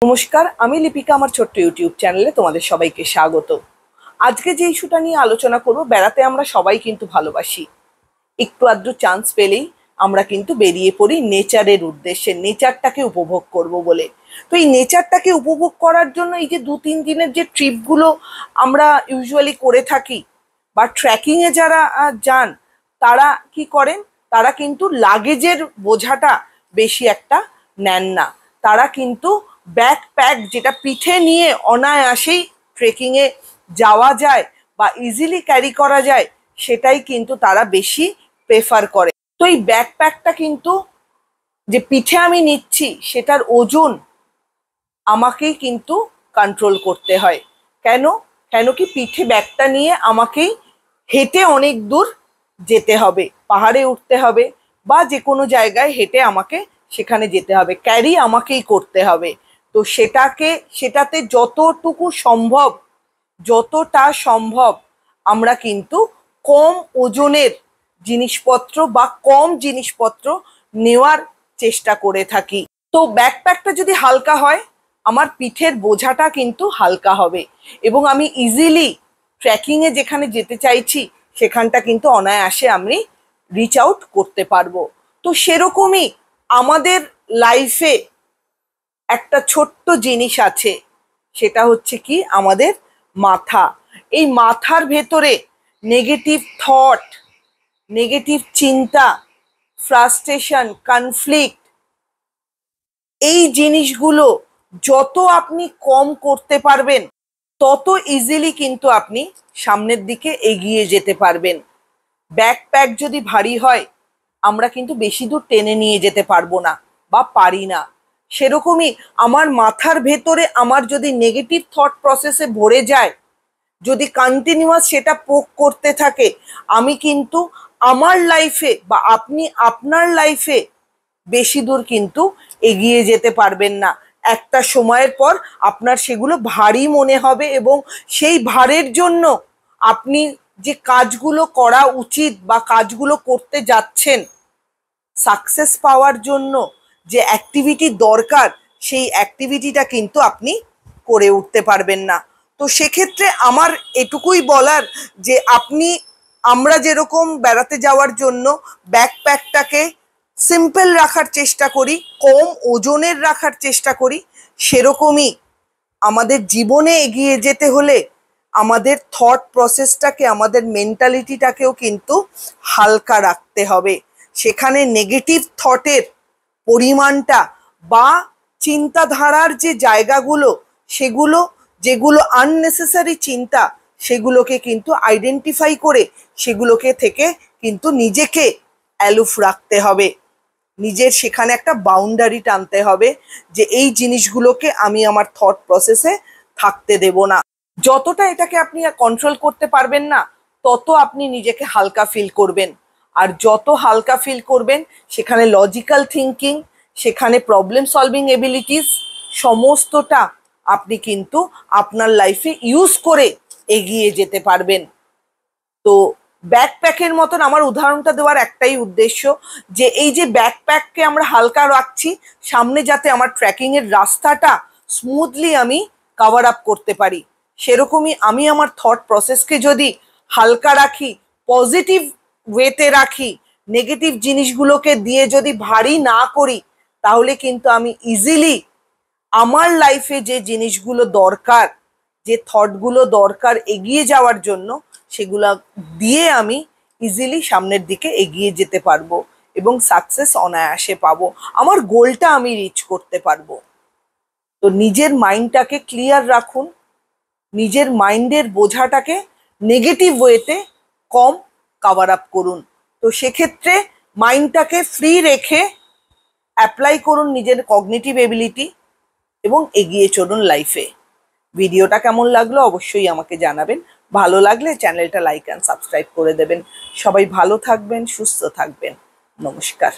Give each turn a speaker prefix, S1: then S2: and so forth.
S1: নমস্কার, আমি লিপিকা। আমার ছোট্ট ইউটিউব চ্যানেলে তোমাদের সবাইকে স্বাগত। আজকে যে ইস্যুটা নিয়ে আলোচনা করব, বেড়াতে আমরা সবাই কিন্তু ভালোবাসি। একটু আধটু চান্স পেলেই আমরা কিন্তু বেরিয়ে পড়ি নেচারের উদ্দেশ্যে, নেচারটাকে উপভোগ করব বলে। তো এই নেচারটাকে উপভোগ করার জন্য এই যে 2-3 দিনের যে ট্রিপগুলো আমরা ইউজুয়ালি করে থাকি, বা ট্রেকিংয়ে যারা যান তারা কি করেন, তারা কিন্তু লাগেজের বোঝাটা বেশি একটা নেন না। তারা কিন্তু ব্যাকপ্যাক, যেটা পিঠে নিয়ে অনায়াসেই ট্রেকিংয়ে যাওয়া যায় বা ইজিলি ক্যারি করা যায়, সেটাই কিন্তু তারা বেশি প্রেফার করে। তো এই ব্যাকপ্যাকটা কিন্তু যে পিঠে আমি নিচ্ছি সেটার ওজন আমাকেই কিন্তু কন্ট্রোল করতে হয়। কেন কেন কি পিঠে ব্যাগটা নিয়ে আমাকেই হেঁটে অনেক দূর যেতে হবে, পাহাড়ে উঠতে হবে বা যে কোনো জায়গায় হেঁটে আমাকে সেখানে যেতে হবে, ক্যারি আমাকেই করতে হবে। তো সেটাতে যতটা সম্ভব আমরা কিন্তু কম ওজনের জিনিসপত্র বা কম জিনিসপত্র নেওয়ার চেষ্টা করে থাকি। তো ব্যাকপ্যাকটা যদি হালকা হয়, আমার পিঠের বোঝাটা কিন্তু হালকা হবে এবং আমি ইজিলি ট্রেকিংয়ে যেখানে যেতে চাইছি সেখানটা কিন্তু অনায়াসে আমি রিচ আউট করতে পারবো। তো সেরকমই আমাদের লাইফে একটা ছোট্ট জিনিস আছে, সেটা হচ্ছে কি আমাদের মাথা। এই মাথার ভেতরে নেগেটিভ থট, নেগেটিভ চিন্তা, ফ্রাস্ট্রেশন, কনফ্লিক্ট, এই জিনিসগুলো যত আপনি কম করতে পারবেন তত ইজিলি কিন্তু আপনি সামনের দিকে এগিয়ে যেতে পারবেন। ব্যাকপ্যাক যদি ভারী হয় আমরা কিন্তু বেশি দূর টেনে নিয়ে যেতে পারবো না বা পারি না। সেরকমই আমার মাথার ভেতরে আমার যদি নেগেটিভ থট প্রসেসে ভরে যায়, যদি কন্টিনিউয়াস সেটা পোক করতে থাকে, আমি কিন্তু আমার লাইফে বা আপনি আপনার লাইফে বেশি দূর কিন্তু এগিয়ে যেতে পারবেন না। একটা সময়ের পর আপনার সেগুলো ভারী মনে হবে এবং সেই ভারের জন্য আপনি যে কাজগুলো করা উচিত বা কাজগুলো করতে যাচ্ছেন, সাকসেস পাওয়ার জন্য যে অ্যাক্টিভিটি দরকার, সেই অ্যাক্টিভিটিটা কিন্তু আপনি করে উঠতে পারবেন না। তো সেক্ষেত্রে আমার এটুকুই বলার যে আমরা যেরকম বেড়াতে যাওয়ার জন্য ব্যাকপ্যাকটাকে সিম্পল রাখার চেষ্টা করি, কম ওজনের রাখার চেষ্টা করি, সেরকমই আমাদের জীবনে এগিয়ে যেতে হলে আমাদের থট প্রসেসটাকে, আমাদের মেন্টালিটিটাকেও কিন্তু হালকা রাখতে হবে। সেখানে নেগেটিভ থটের পরিমাণটা বা চিন্তাধারার যে জায়গাগুলো, যেগুলো আননেসেসারি চিন্তা, সেগুলোকে কিন্তু আইডেন্টিফাই করে সেগুলোকে থেকে কিন্তু নিজেকে অ্যালুফ রাখতে হবে। নিজের সেখানে একটা বাউন্ডারি টানতে হবে যে এই জিনিসগুলোকে আমি আমার থট প্রসেসে থাকতে দেব না। যতটা এটাকে আপনি কন্ট্রোল করতে পারবেন না, তত আপনি নিজেকে হালকা ফিল করবেন। আর যত হালকা ফিল করবেন, সেখানে লজিক্যাল থিঙ্কিং, সেখানে প্রবলেম সলভিং এবিলিটিস, সমস্তটা আপনি কিন্তু আপনার লাইফে ইউজ করে এগিয়ে যেতে পারবেন। তো ব্যাকপ্যাকের মতন আমার উদাহরণটা দেওয়ার একটাই উদ্দেশ্য, যে এই যে ব্যাকপ্যাককে আমরা হালকা রাখছি, সামনে যাতে আমার ট্রেকিংয়ের রাস্তাটা স্মুথলি আমি কভার আপ করতে পারি। সেরকমই আমি আমার থট প্রসেসকে যদি হালকা রাখি, পজিটিভ ওয়েতে রাখি, নেগেটিভ জিনিসগুলোকে দিয়ে যদি ভারী না করি, তাহলে কিন্তু আমি ইজিলি আমার লাইফে যে জিনিসগুলো দরকার, যে থটগুলো দরকার এগিয়ে যাওয়ার জন্য, সেগুলো দিয়ে আমি ইজিলি সামনের দিকে এগিয়ে যেতে পারবো এবং সাকসেস অনায়াসে পাবো, আমার গোলটা আমি রিচ করতে পারবো। তো নিজের মাইন্ডটাকে ক্লিয়ার রাখুন, নিজের মাইন্ডের বোঝাটাকে নেগেটিভ ওয়েতে কম কভার আপ করুন। তো সেক্ষেত্রে মাইন্ডটাকে ফ্রি রেখে অ্যাপ্লাই করুন নিজের কগনিটিভ এবিলিটি এবং এগিয়ে চলুন লাইফে। ভিডিওটা কেমন লাগলো অবশ্যই আমাকে জানাবেন। ভালো লাগলে চ্যানেলটা লাইক অ্যান্ড সাবস্ক্রাইব করে দেবেন। সবাই ভালো থাকবেন, সুস্থ থাকবেন। নমস্কার।